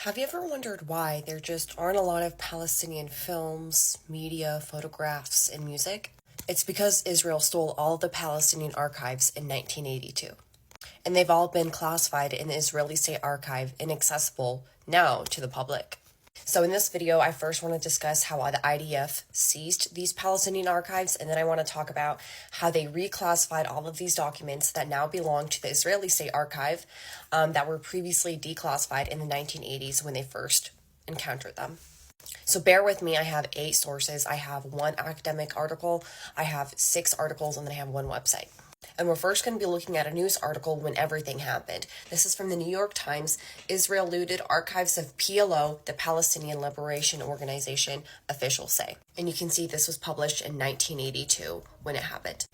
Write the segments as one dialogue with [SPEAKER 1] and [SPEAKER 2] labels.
[SPEAKER 1] Have you ever wondered why there just aren't a lot of Palestinian films, media, photographs, and music? It's because Israel stole all the Palestinian archives in 1982. And they've all been classified in the Israeli State Archive and accessible now to the public. So in this video, I first want to discuss how the IDF seized these Palestinian archives, and then I want to talk about how they reclassified all of these documents that now belong to the Israeli State Archive that were previously declassified in the 1980s when they first encountered them. So bear with me, I have 8 sources. I have 1 academic article, I have 6 articles, and then I have 1 website. And we're first going to be looking at a news article when everything happened. This is from the New York Times. Israel looted archives of PLO, the Palestinian Liberation Organization, officials say. And you can see this was published in 1982 when it happened.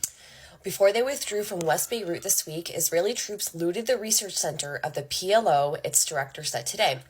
[SPEAKER 1] Before they withdrew from West Beirut this week, Israeli troops looted the research center of the PLO, its director said today.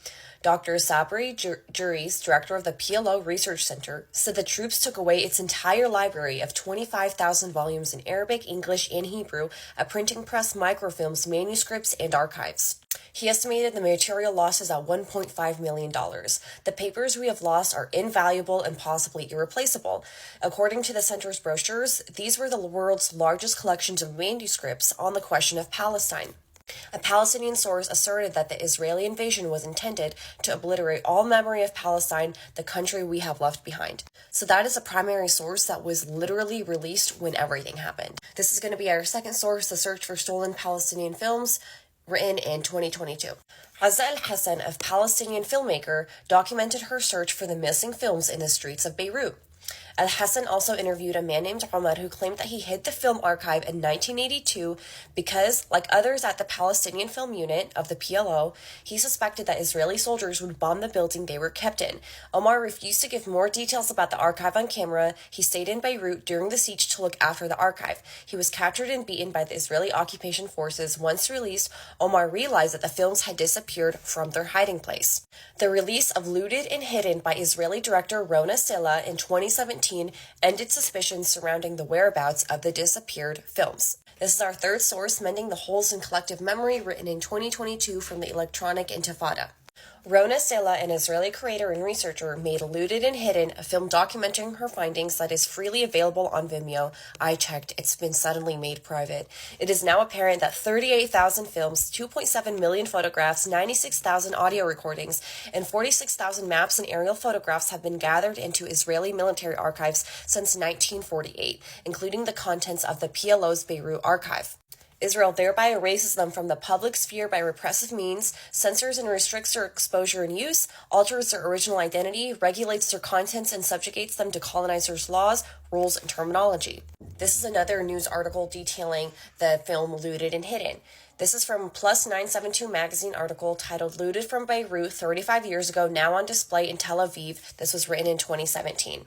[SPEAKER 1] Dr. Sabri Juris, director of the PLO Research Center, said the troops took away its entire library of 25,000 volumes in Arabic, English, and Hebrew, a printing press, microfilms, manuscripts, and archives. He estimated the material losses at $1.5 million. The papers we have lost are invaluable and possibly irreplaceable. According to the center's brochures, these were the world's largest collections of manuscripts on the question of Palestine. A Palestinian source asserted that the Israeli invasion was intended to obliterate all memory of Palestine, the country we have left behind. So that is a primary source that was literally released when everything happened. This is going to be our second source, the search for stolen Palestinian films, written in 2022. Hazza al-Hassan, a Palestinian filmmaker, documented her search for the missing films in the streets of Beirut. Al-Hassan also interviewed a man named Omar who claimed that he hid the film archive in 1982 because, like others at the Palestinian Film Unit of the PLO, he suspected that Israeli soldiers would bomb the building they were kept in. Omar refused to give more details about the archive on camera. He stayed in Beirut during the siege to look after the archive. He was captured and beaten by the Israeli occupation forces. Once released, Omar realized that the films had disappeared from their hiding place. The release of Looted and Hidden by Israeli director Rona Silla in 2017 ended suspicions surrounding the whereabouts of the disappeared films. This is our third source, Mending the Holes in Collective Memory, written in 2022 from the Electronic Intifada. Rona Silla, an Israeli creator and researcher, made Looted and Hidden, a film documenting her findings that is freely available on Vimeo. I checked, it's been suddenly made private. It is now apparent that 38,000 films, 2.7 million photographs, 96,000 audio recordings, and 46,000 maps and aerial photographs have been gathered into Israeli military archives since 1948, including the contents of the PLO's Beirut archive. Israel thereby erases them from the public sphere by repressive means, censors and restricts their exposure and use, alters their original identity, regulates their contents, and subjugates them to colonizers' laws, rules, and terminology. This is another news article detailing the film Looted and Hidden. This is from Plus 972 magazine article titled Looted from Beirut 35 years ago, now on display in Tel Aviv. This was written in 2017.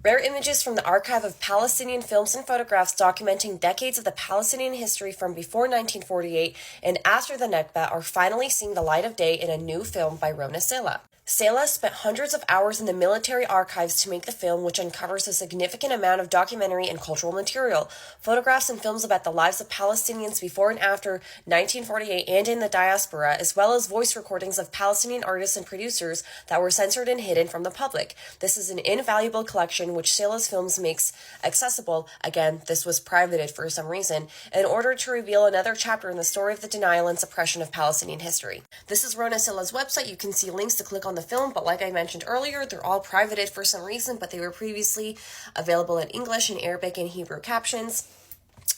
[SPEAKER 1] Rare images from the archive of Palestinian films and photographs documenting decades of the Palestinian history from before 1948 and after the Nakba are finally seeing the light of day in a new film by Rona Silla. Silla spent hundreds of hours in the military archives to make the film, which uncovers a significant amount of documentary and cultural material, photographs and films about the lives of Palestinians before and after 1948 and in the diaspora, as well as voice recordings of Palestinian artists and producers that were censored and hidden from the public. This is an invaluable collection which Silla's films makes accessible. Again, this was privated for some reason, in order to reveal another chapter in the story of the denial and suppression of Palestinian history. This is Rona Silla's website. You can see links to click on the film, but like I mentioned earlier, they're all privated for some reason, but they were previously available in English and Arabic and Hebrew captions.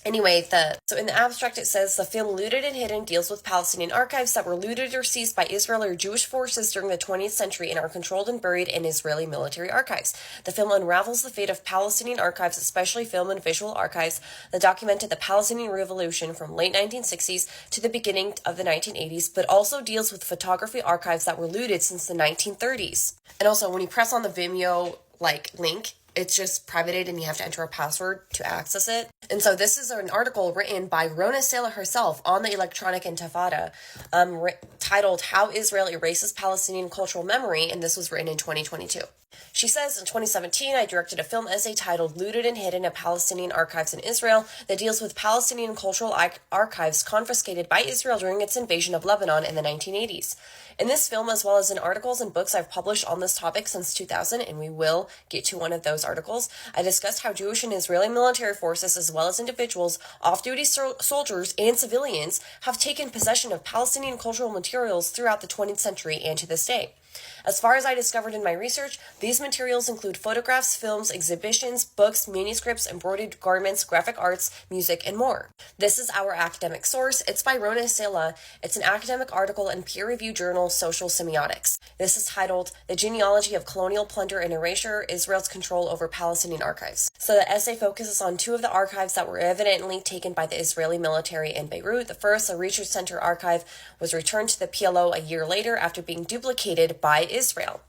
[SPEAKER 1] Anyway, so in the abstract it says the film Looted and Hidden deals with Palestinian archives that were looted or seized by Israel or Jewish forces during the 20th century and are controlled and buried in Israeli military archives. The film unravels the fate of Palestinian archives, especially film and visual archives, that documented the Palestinian Revolution from late 1960s to the beginning of the 1980s, but also deals with photography archives that were looted since the 1930s. And also, when you press on the Vimeo link, it's just privated and you have to enter a password to access it. And so this is an article written by Rona Silla herself on the Electronic Intifada, titled How Israel Erases Palestinian Cultural Memory, and this was written in 2022. She says, in 2017, I directed a film essay titled Looted and Hidden at Palestinian Archives in Israel that deals with Palestinian cultural archives confiscated by Israel during its invasion of Lebanon in the 1980s. In this film, as well as in articles and books I've published on this topic since 2000, and we will get to one of those articles, I discussed how Jewish and Israeli military forces, as well as individuals, off-duty soldiers, and civilians, have taken possession of Palestinian cultural materials throughout the 20th century and to this day. As far as I discovered in my research, these materials include photographs, films, exhibitions, books, manuscripts, embroidered garments, graphic arts, music, and more. This is our academic source. It's by Rona Silla. It's an academic article in peer-reviewed journal Social Semiotics. This is titled The Genealogy of Colonial Plunder and Erasure, Israel's Control over Palestinian Archives. So the essay focuses on two of the archives that were evidently taken by the Israeli military in Beirut. The first, a research center archive, was returned to the PLO a year later after being duplicated by Israel.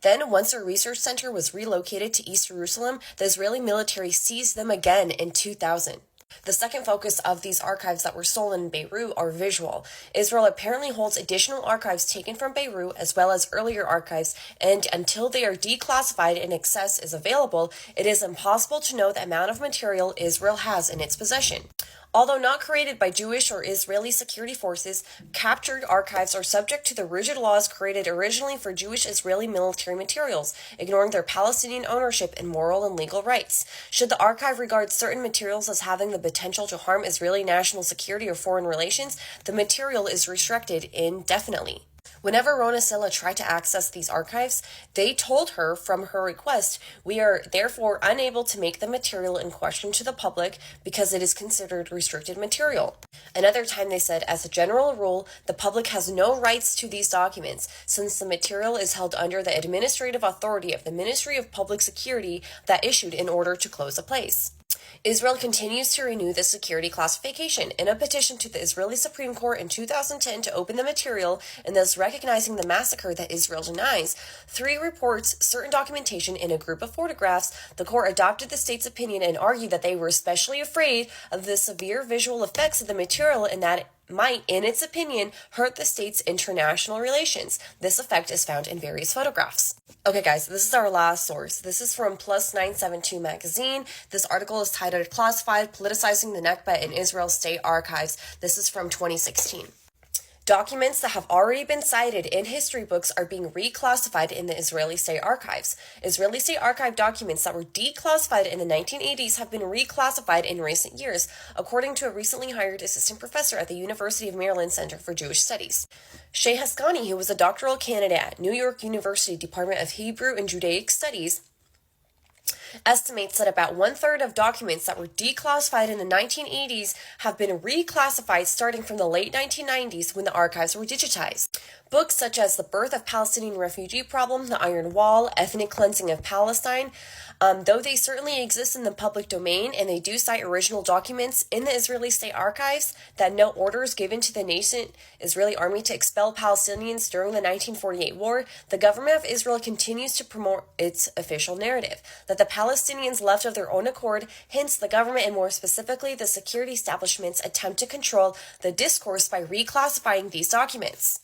[SPEAKER 1] Then, once a research center was relocated to East Jerusalem, the Israeli military seized them again in 2000. The second focus of these archives that were stolen in Beirut are visual. Israel apparently holds additional archives taken from Beirut as well as earlier archives, and until they are declassified and access is available, it is impossible to know the amount of material Israel has in its possession. Although not created by Jewish or Israeli security forces, captured archives are subject to the rigid laws created originally for Jewish Israeli military materials, ignoring their Palestinian ownership and moral and legal rights. Should the archive regard certain materials as having the potential to harm Israeli national security or foreign relations, the material is restricted indefinitely. Whenever Rona Silla tried to access these archives, they told her from her request, we are therefore unable to make the material in question to the public because it is considered restricted material. Another time they said, as a general rule, the public has no rights to these documents since the material is held under the administrative authority of the Ministry of Public Security that issued an order to close the place. Israel continues to renew the security classification. In a petition to the Israeli Supreme Court in 2010 to open the material and thus recognizing the massacre that Israel denies, 3 reports, certain documentation, and a group of photographs, the court adopted the state's opinion and argued that they were especially afraid of the severe visual effects of the material and that it might, in its opinion, hurt the state's international relations. This effect is found in various photographs. Okay guys, this is our last source. This is from Plus 972 magazine. This article is titled Classified, Politicizing the Nakba in Israel's State Archives. This is from 2016. Documents that have already been cited in history books are being reclassified in the Israeli State Archives. Israeli State Archive documents that were declassified in the 1980s have been reclassified in recent years, according to a recently hired assistant professor at the University of Maryland Center for Jewish Studies. Shay Haskani, who was a doctoral candidate at New York University Department of Hebrew and Judaic Studies, estimates that about 1/3 of documents that were declassified in the 1980s have been reclassified starting from the late 1990s when the archives were digitized. Books such as The Birth of Palestinian Refugee Problem, The Iron Wall, Ethnic Cleansing of Palestine, though they certainly exist in the public domain and they do cite original documents in the Israeli State Archives that note orders given to the nascent Israeli army to expel Palestinians during the 1948 war, the government of Israel continues to promote its official narrative that the Palestinians left of their own accord, hence the government and more specifically the security establishments attempt to control the discourse by reclassifying these documents.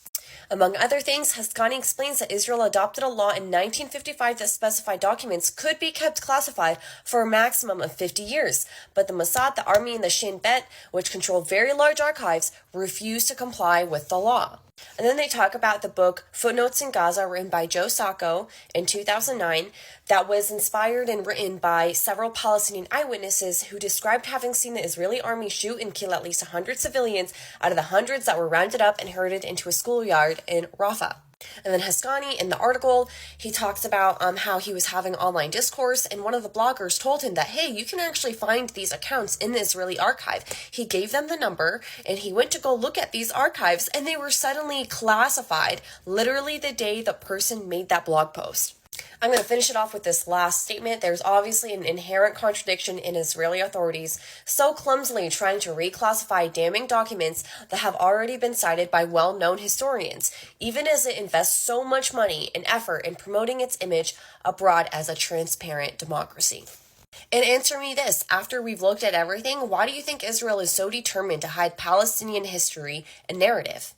[SPEAKER 1] Among other things, Haskani explains that Israel adopted a law in 1955 that specified documents could be kept classified for a maximum of 50 years, but the Mossad, the army, and the Shin Bet, which control very large archives, refused to comply with the law. And then they talk about the book Footnotes in Gaza, written by Joe Sacco in 2009, that was inspired and written by several Palestinian eyewitnesses who described having seen the Israeli army shoot and kill at least 100 civilians out of the hundreds that were rounded up and herded into a schoolyard in Rafah. And then Haskani, in the article, he talks about how he was having online discourse, and one of the bloggers told him that, hey, you can actually find these accounts in the Israeli archive. He gave them the number, and he went to go look at these archives, and they were suddenly classified literally the day the person made that blog post. I'm going to finish it off with this last statement. There's obviously an inherent contradiction in Israeli authorities so clumsily trying to reclassify damning documents that have already been cited by well-known historians, even as it invests so much money and effort in promoting its image abroad as a transparent democracy. And answer me this, after we've looked at everything, why do you think Israel is so determined to hide Palestinian history and narrative?